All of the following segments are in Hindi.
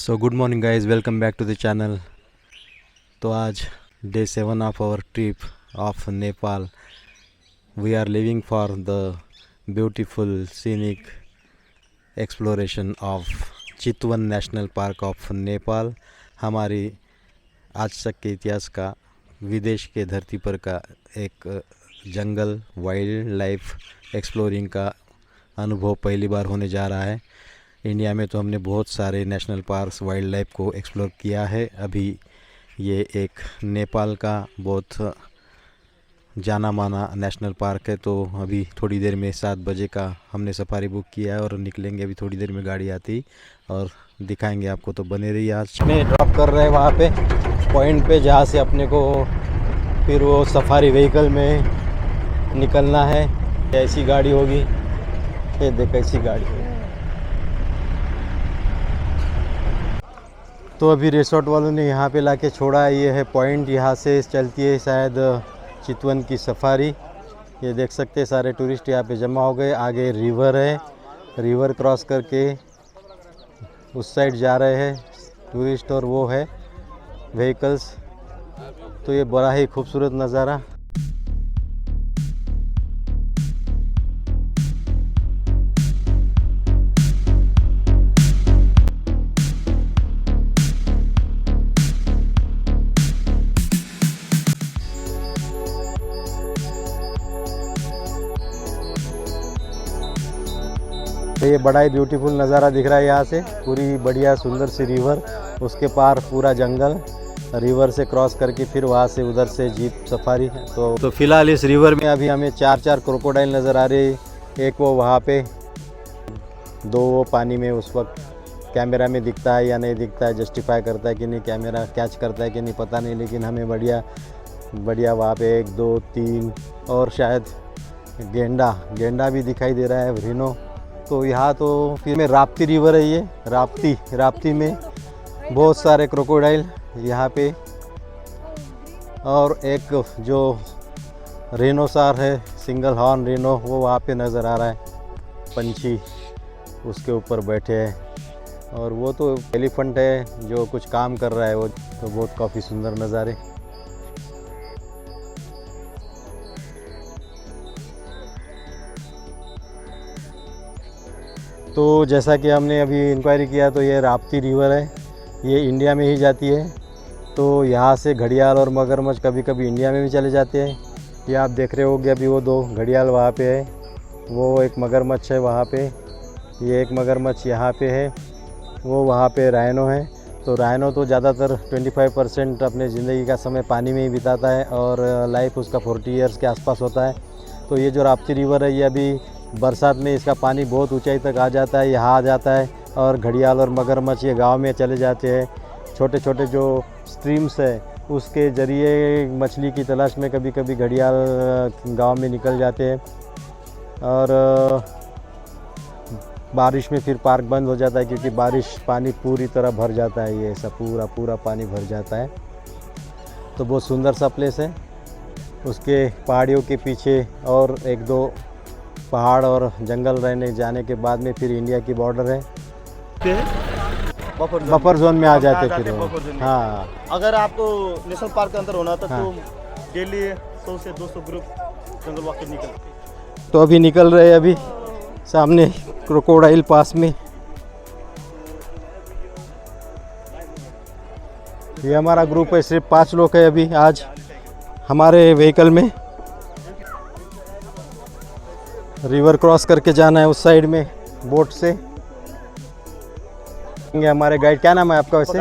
So good morning guys, welcome back to the channel. तो आज day 7 of our trip of Nepal. We are living for the beautiful scenic exploration of Chitwan National Park of Nepal. हमारी आज तक के इतिहास का विदेश के धरती पर का एक जंगल वाइल्ड लाइफ एक्सप्लोरिंग का अनुभव पहली बार होने जा रहा है। इंडिया में तो हमने बहुत सारे नेशनल पार्क्स वाइल्ड लाइफ को एक्सप्लोर किया है। अभी ये एक नेपाल का बहुत जाना माना नेशनल पार्क है। तो अभी थोड़ी देर में 7 बजे का हमने सफारी बुक किया है और निकलेंगे। अभी थोड़ी देर में गाड़ी आती और दिखाएंगे आपको, तो बने रहिए। आज में ड्रॉप कर रहे हैं वहाँ पे पॉइंट पे, जहाँ से अपने को फिर वो सफारी व्हीकल में निकलना है। ऐसी गाड़ी होगी, ये देख ऐसी गाड़ी है। तो अभी रिसोर्ट वालों ने यहाँ पे लाके छोड़ा है। ये है पॉइंट, यहाँ से चलती है शायद चितवन की सफारी। ये देख सकते हैं सारे टूरिस्ट यहाँ पे जमा हो गए। आगे रिवर है, रिवर क्रॉस करके उस साइड जा रहे हैं टूरिस्ट और वो है व्हीकल्स। तो ये बड़ा ही खूबसूरत नज़ारा। तो ये बड़ा ही ब्यूटीफुल नज़ारा दिख रहा है यहाँ से। पूरी बढ़िया सुंदर सी रिवर, उसके पार पूरा जंगल, रिवर से क्रॉस करके फिर वहाँ से उधर से जीप सफारी है। तो फिलहाल इस रिवर में अभी हमें 4 क्रोकोडाइल नज़र आ रही। एक वो वहाँ पे, 2 वो पानी में। उस वक्त कैमरा में दिखता है या नहीं दिखता है, जस्टिफाई करता है कि नहीं, कैमरा कैच करता है कि नहीं पता नहीं, लेकिन हमें बढ़िया वहाँ पे 1 2 3 और शायद गेंडा भी दिखाई दे रहा है, रिनो। तो यहाँ तो फिर में राप्ती रिवर है। ये राप्ती में बहुत सारे क्रोकोडाइल यहाँ पे, और एक जो रेनोसार है, सिंगल हॉर्न रेनो, वो वहाँ पे नज़र आ रहा है। पंछी उसके ऊपर बैठे हैं, और वो तो एलिफेंट है जो कुछ काम कर रहा है। वो तो बहुत काफ़ी सुंदर नज़ारे। तो जैसा कि हमने अभी इंक्वायरी किया, तो ये राप्ती रिवर है, ये इंडिया में ही जाती है। तो यहाँ से घड़ियाल और मगरमच्छ कभी कभी इंडिया में भी चले जाते हैं। ये आप देख रहे होंगे, अभी वो 2 घड़ियाल वहाँ पे है, वो एक मगरमच्छ है वहाँ पे, ये एक मगरमच्छ यहाँ पे है, वो वहाँ पे राइनो है। तो राइनो तो ज़्यादातर 25% अपने ज़िंदगी का समय पानी में ही बिताता है, और लाइफ उसका 40 ईयर्स के आसपास होता है। तो ये जो राप्ती रिवर है, ये अभी बरसात में इसका पानी बहुत ऊंचाई तक आ जाता है, यहाँ आ जाता है, और घड़ियाल और मगरमच्छ ये गांव में चले जाते हैं। छोटे छोटे जो स्ट्रीम्स है, उसके ज़रिए मछली की तलाश में कभी कभी घड़ियाल गांव में निकल जाते हैं। और बारिश में फिर पार्क बंद हो जाता है, क्योंकि बारिश पानी पूरी तरह भर जाता है। ये ऐसा पूरा पानी भर जाता है। तो बहुत सुंदर सा प्लेस है। उसके पहाड़ियों के पीछे और 1 2 पहाड़ और जंगल रहने जाने के बाद में फिर इंडिया की बॉर्डर है। बफर जोन में आ जाते फिर। हाँ, अगर आपको नेशनल पार्क के अंदर होना था, तो डेली 100 से 200 ग्रुप जंगल वॉक निकल। तो अभी निकल रहे हैं, अभी सामने क्रोकोडाइल पास में। ये हमारा ग्रुप है, सिर्फ 5 लोग है अभी आज हमारे व्हीकल में। रिवर क्रॉस करके जाना है उस साइड में बोट से। ये हमारे गाइड, क्या नाम है आपका वैसे?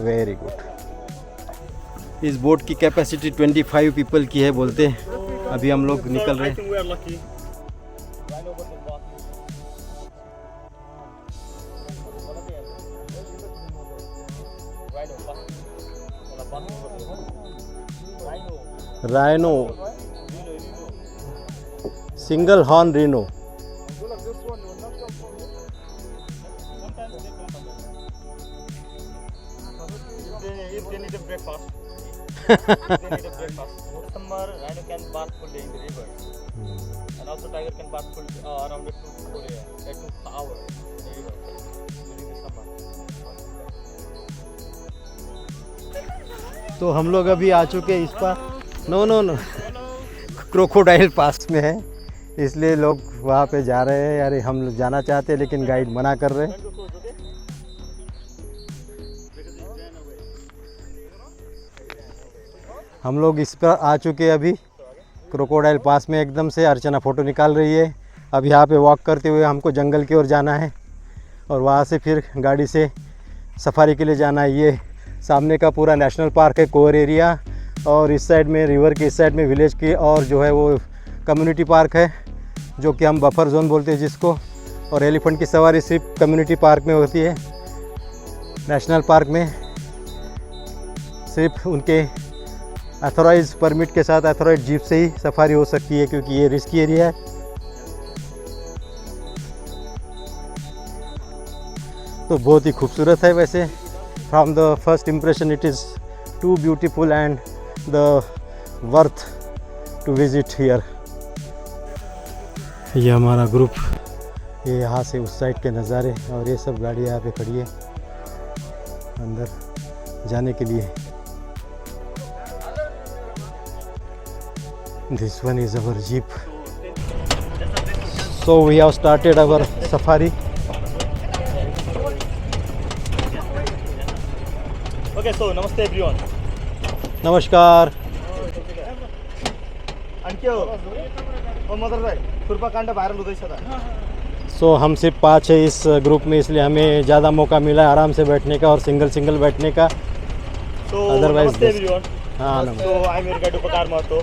Very good. इस बोट की कैपेसिटी 25 पीपल की है बोलते हैं। अभी हम लोग निकल रहे हैं। Rhino, single horn rhino. Summer, rhino can bath fully in the river, and also tiger can bath full around 2 to 4 hours in the river during the summer. तो हम लोग अभी आ चुके हैं इस पर नो क्रोकोडाइल पास में है, इसलिए लोग वहाँ पे जा रहे हैं। यार हम लोग जाना चाहते हैं लेकिन गाइड मना कर रहे हैं। हम लोग इस पर आ चुके हैं अभी क्रोकोडाइल पास में एकदम से। अर्चना फ़ोटो निकाल रही है। अब यहाँ पे वॉक करते हुए हमको जंगल की ओर जाना है और वहाँ से फिर गाड़ी से सफारी के लिए जाना है। ये सामने का पूरा नेशनल पार्क है, कोर एरिया, और इस साइड में रिवर के इस साइड में विलेज की और जो है वो कम्युनिटी पार्क है, जो कि हम बफर जोन बोलते हैं जिसको। और एलिफेंट की सवारी सिर्फ कम्युनिटी पार्क में होती है। नेशनल पार्क में सिर्फ उनके अथोराइज परमिट के साथ अथोराइज जीप से ही सफारी हो सकती है, क्योंकि ये रिस्की एरिया है। तो बहुत ही खूबसूरत है वैसे। From the first impression it is too beautiful and the worth to visit here. ये हमारा ग्रुप, ये यहाँ से उस साइड के नज़ारे, और ये सब गाड़ी यहाँ पे खड़ी है अंदर जाने के लिए। This one is our jeep. So we have started our safari. Okay, so namaste everyone. नमस्कार। आणखी हो मदर भाई खुरपा कांड भाइरल हुँदैछ त। सो हम सिर्फ 5 है इस ग्रुप में, इसलिए हमें ज़्यादा मौका मिला है आराम से बैठने का और सिंगल बैठने का। So Otherwise namaste everyone. हाँ नमस्ते। So I'm your guide Upakar Mahato.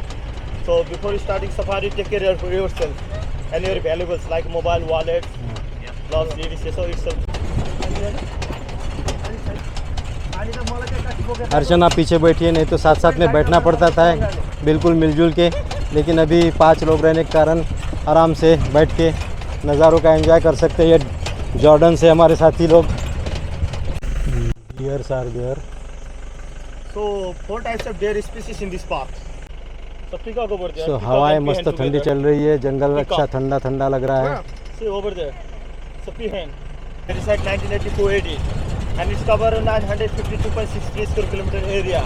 So before starting safari, take care of yourself and your valuables like mobile, wallet, gloves, ladies, so itself. अर्चना पीछे बैठी है, नहीं तो साथ साथ में बैठना पड़ता था बिल्कुल मिलजुल के। लेकिन अभी 5 लोग रहने के कारण आराम से बैठ के नज़ारों का एंजॉय कर सकते हैं। ये जॉर्डन से हमारे साथी लोग। Deers are there. So 4 types of deer species in this park. So peacock over there. So peacock हवाएं and मस्त peahen ठंडी together. चल रही है, जंगल अच्छा Peacock. ठंडा ठंडा लग रहा है। See over there. So peahen. It is at 1984 AD and it's cover 952.63 square kilometer area.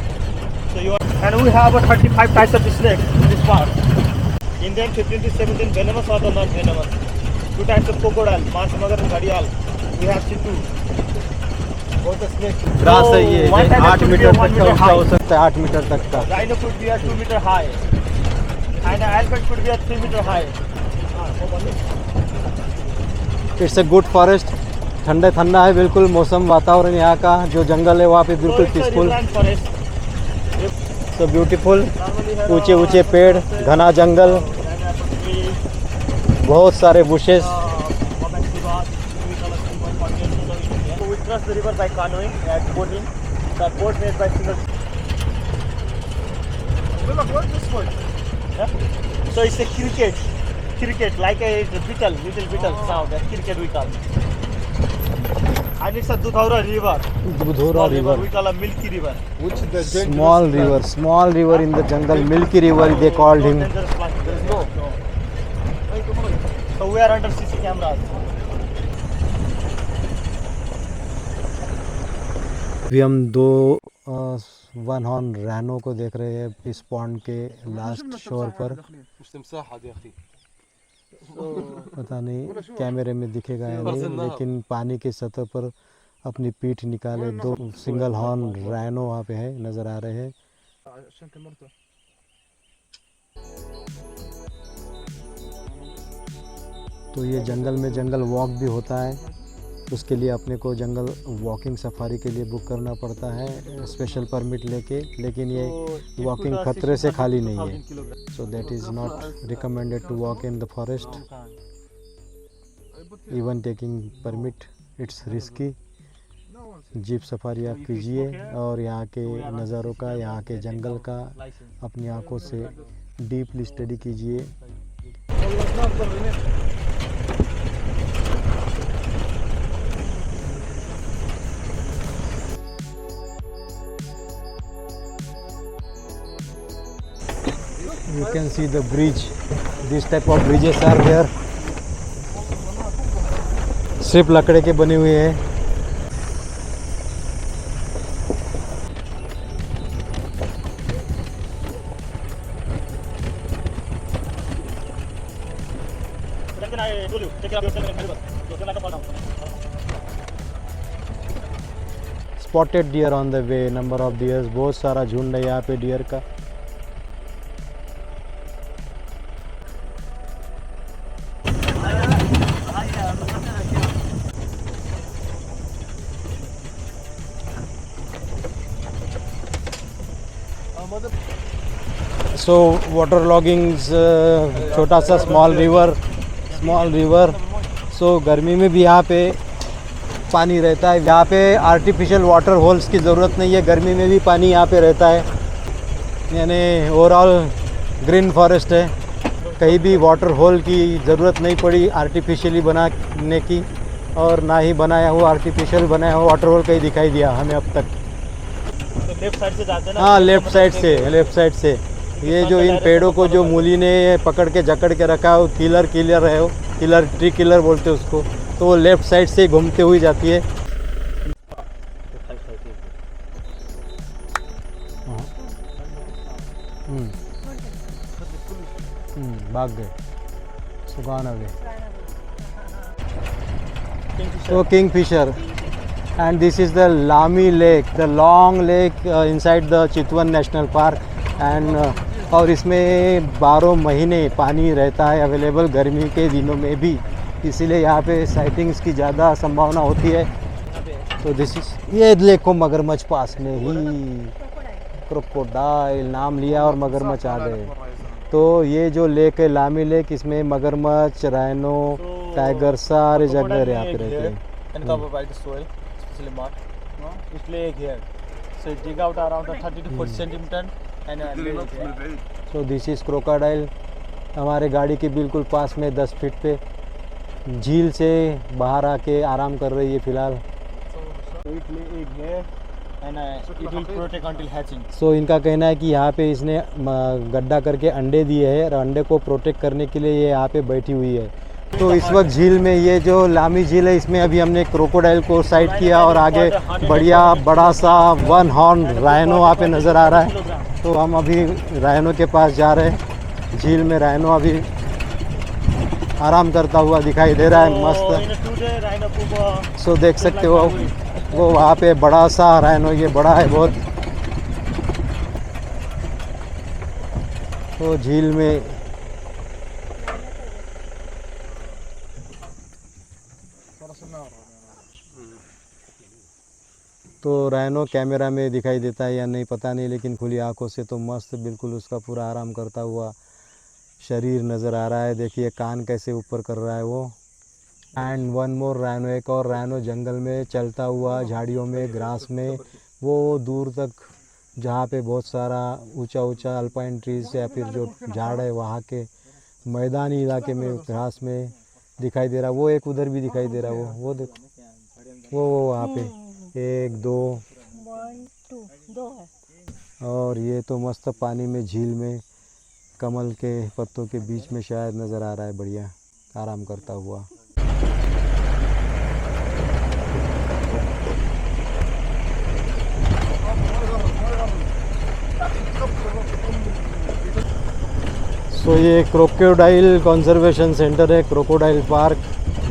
So you are, and we have 35 types of snakes in this park. In them 15 to 17 venomous or not venomous. 2 types of crocodile, mansamagar and ghadial. We have Chitu. Both the snakes. Grass है ये, one type 8 could be meter 1 तक का meter ऊंचा high. हो सकता है, 8 मीटर तक का। Rhino could be 2 meter high. And an elephant could be 3 meter high. It's a good forest. ठंडा ठंडा है बिल्कुल मौसम, वातावरण यहाँ का। जो जंगल है वहाँ पे बिल्कुल So it's a peaceful, riverine forest. So beautiful. Normally have ऊंचे ऊंचे पेड़, घना जंगल, pineapple tree, बहुत सारे bushes. So we cross the river by canoeing and boating. The boat made by single. Yeah? So it's a cricket like a beetle, little beetle sound. A cricket we call. And it's a Dudhaura river. Dudhaura Small river. River, We call a Milky River. Small river in the jungle, milky river they called him. Dangerous plant. There is no. So we are under CC cameras. अभी हम 2 वन हॉर्न रैनो को देख रहे हैं इस पॉन्ड के लास्ट शोर पर। पता नहीं कैमरे में दिखेगा या नहीं, लेकिन पानी की सतह पर अपनी पीठ निकाले 2 सिंगल हॉर्न रैनो वहाँ पे है, नज़र आ रहे हैं। तो ये जंगल में जंगल वॉक भी होता है, उसके लिए अपने को जंगल वॉकिंग सफारी के लिए बुक करना पड़ता है स्पेशल परमिट लेके। लेकिन ये वॉकिंग खतरे से खाली नहीं है, so that is not recommended to walk in the forest. Even taking permit it's risky. Jeep safari आप कीजिए और यहाँ के नज़ारों का, यहाँ के जंगल का अपनी आंखों से डीपली स्टडी कीजिए। You can see the bridge. This type of bridges are there. सिर्फ लकड़े के बने हुए हैं। Then I told you, take care of yourself and help us. So then I can fall down. Spotted deer on the way, number of dears, बहुत सारा झुंड है यहाँ पे डियर का। सो वाटर लॉगिंग, छोटा सा स्मॉल रिवर। सो गर्मी में भी यहाँ पे पानी रहता है। यहाँ पे आर्टिफिशियल वाटर होल्स की ज़रूरत नहीं है, गर्मी में भी पानी यहाँ पे रहता है। यानी ओवरऑल ग्रीन फॉरेस्ट है, कहीं भी वाटर होल की ज़रूरत नहीं पड़ी आर्टिफिशियली बनाने की, और ना ही बनाया हुआ आर्टिफिशियल बनाया हुआ वाटर होल कहीं दिखाई दिया हमें अब तक। तो लेफ्ट साइड से जाते हैं ना? हाँ, लेफ़्ट साइड से ये जो इन पेड़ों को जो मूली ने पकड़ के जकड़ के रखा है, वो किलर ट्री किलर बोलते हैं उसको, तो वो लेफ़्ट साइड से घूमते हुई जाती है। भाग गए, सुगान away. So Kingfisher, and this is the Lami Lake, the long lake inside the Chitwan National Park, and और इसमें 12 महीने पानी रहता है अवेलेबल, गर्मी के दिनों में भी, इसीलिए यहाँ पे साइटिंग्स की ज़्यादा संभावना होती है। तो दिस इज, ये देखो मगरमच्छ पास में ही, क्रोकोडाइल नाम लिया और मगरमच्छ आ गए। तो ये जो लेक है लामी लेक, इसमें मगरमच्छ, राइनो, टाइगर सारे जानवर यहाँ पे रहते हैं। And covered by the soil, especially mud. It's lake here. So you dig out around 30 to 40 centimeter and lake here. So this is crocodile, हमारे गाड़ी के बिल्कुल पास में 10 फीट पे झील से बाहर आके आराम कर रही है फ़िलहाल। So it lay egg here and it will protect until hatching. सो इनका कहना है कि यहाँ पे इसने गड्ढा करके अंडे दिए हैं, और अंडे को प्रोटेक्ट करने के लिए ये यहाँ पे बैठी हुई है। तो इस वक्त झील में, ये जो लामी झील है, इसमें अभी हमने क्रोकोडाइल को साइड किया, और आगे बढ़िया बड़ा सा 1 हॉर्न राइनो वहाँ पे नज़र आ रहा है। तो हम अभी राइनो के पास जा रहे हैं। झील में राइनो अभी आराम करता हुआ दिखाई दे रहा है, मस्त। सो देख सकते हो वो वहाँ पे बड़ा सा राइनो, ये बड़ा है बहुत। तो झील में तो राइनो कैमरा में दिखाई देता है या नहीं पता नहीं, लेकिन खुली आंखों से तो मस्त बिल्कुल उसका पूरा आराम करता हुआ शरीर नज़र आ रहा है। देखिए कान कैसे ऊपर कर रहा है वो। एंड वन मोर राइनो, एक और राइनो जंगल में चलता हुआ, झाड़ियों में, ग्रास में, वो दूर तक जहाँ पे बहुत सारा ऊंचा ऊंचा अल्पाइन ट्रीज या फिर जो झाड़ है वहाँ के मैदानी इलाके में घास में दिखाई दे रहा। वो एक उधर भी दिखाई दे रहा, वो देखो वो वहाँ पे 1 2 है। और ये तो मस्त पानी में, झील में, कमल के पत्तों के बीच में शायद नज़र आ रहा है, बढ़िया आराम करता हुआ। सो ये क्रोकोडाइल कंजर्वेशन सेंटर है, क्रोकोडाइल पार्क,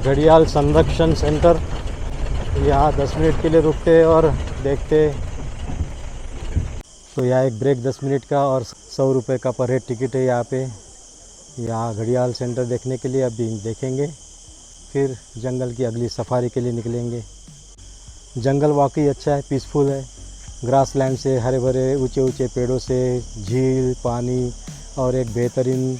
घड़ियाल संरक्षण सेंटर। यहाँ 10 मिनट के लिए रुकते और देखते। तो यहाँ एक ब्रेक 10 मिनट का और 100 रुपये का पर हेड टिकट है यहाँ पे। यहाँ घड़ियाल सेंटर देखने के लिए अभी देखेंगे, फिर जंगल की अगली सफारी के लिए निकलेंगे। जंगल वाकई अच्छा है, पीसफुल है, ग्रास लैंड से, हरे भरे ऊंचे ऊंचे पेड़ों से, झील, पानी और एक बेहतरीन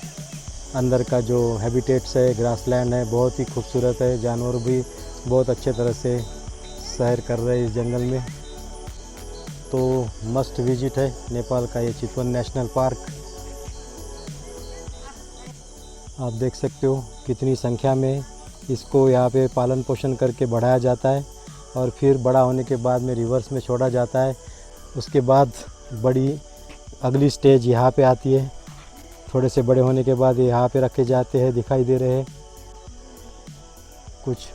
अंदर का जो हैबिटेट्स है, ग्रास लैंड है, बहुत ही खूबसूरत है। जानवर भी बहुत अच्छे तरह से सैर कर रहे हैं इस जंगल में। तो मस्ट विजिट है नेपाल का ये चितवन नेशनल पार्क। आप देख सकते हो कितनी संख्या में इसको यहाँ पे पालन पोषण करके बढ़ाया जाता है, और फिर बड़ा होने के बाद में रिवर्स में छोड़ा जाता है। उसके बाद बड़ी अगली स्टेज यहाँ पे आती है। थोड़े से बड़े होने के बाद यहाँ पे रखे जाते हैं, दिखाई दे रहे हैं। कुछ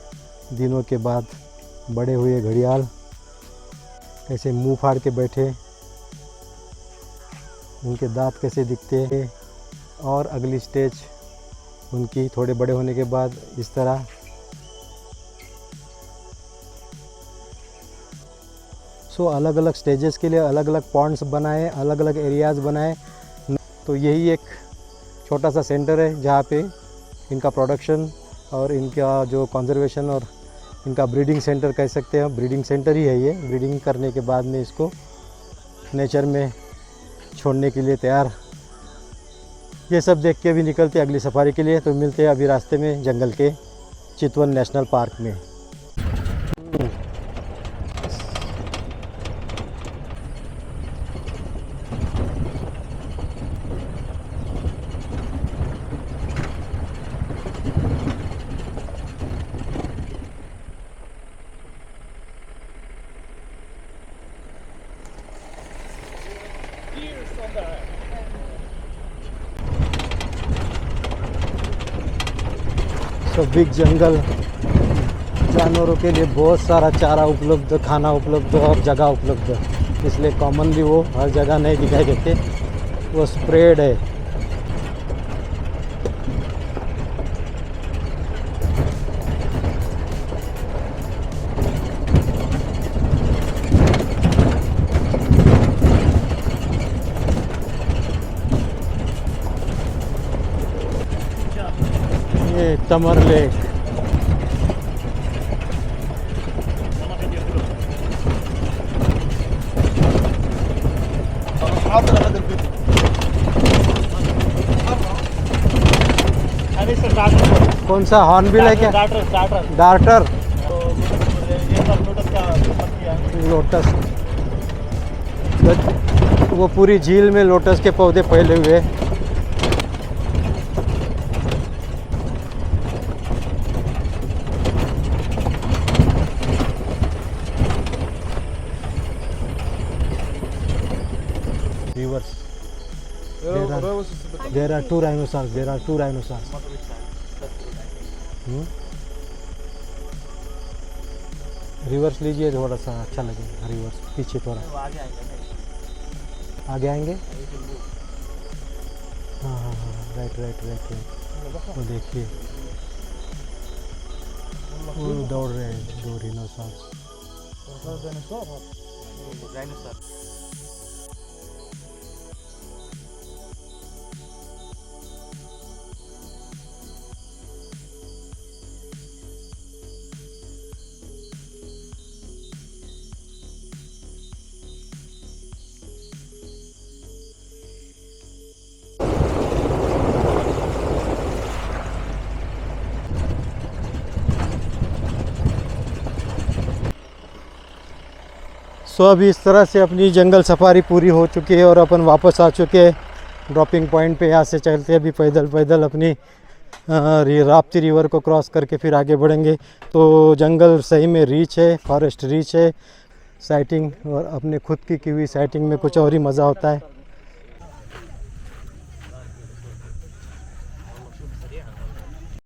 दिनों के बाद बड़े हुए घड़ियाल कैसे मुंह फाड़ के बैठे, उनके दांत कैसे दिखते हैं। और अगली स्टेज उनकी थोड़े बड़े होने के बाद इस तरह अलग अलग स्टेजेस के लिए अलग अलग पॉन्ड्स बनाए, अलग अलग एरियाज़ बनाए। तो यही एक छोटा सा सेंटर है जहाँ पे इनका प्रोडक्शन और इनका जो कंजर्वेशन और इनका ब्रीडिंग सेंटर कह सकते हैं, ब्रीडिंग सेंटर ही है ये। ब्रीडिंग करने के बाद में इसको नेचर में छोड़ने के लिए तैयार। ये सब देख के भी निकलते अगली सफारी के लिए। तो मिलते हैं अभी रास्ते में जंगल के चितवन नेशनल पार्क में। तो बिग जंगल, जानवरों के लिए बहुत सारा चारा उपलब्ध, खाना उपलब्ध और जगह उपलब्ध, इसलिए कॉमनली वो हर जगह नहीं दिखाई देते, वो स्प्रेड है। ये तमर लेक, कौन सा हॉर्नबिल है क्या? Darter, lotus. वो पूरी झील में लोटस के पौधे फैले हुए। Rivers. There are two rhinoceros. There are two rhinoceros. Reverse लीजिए, थोड़ा सा अच्छा लगेगा। रिवर्स पीछे थोड़ा आगे आएंगे। हाँ हाँ हाँ, राइट राइट राइट राइट। वो देखिए वो दौड़ रहे हैं दो रिनोसॉर्स। सो अभी इस तरह से अपनी जंगल सफारी पूरी हो चुकी है और अपन वापस आ चुके हैं ड्रॉपिंग पॉइंट पे। यहाँ से चलते अभी पैदल पैदल अपनी राप्ती रिवर को क्रॉस करके फिर आगे बढ़ेंगे। तो जंगल सही में रीच है, फॉरेस्ट रीच है। साइटिंग और अपने खुद की हुई साइटिंग में कुछ और ही मज़ा होता है।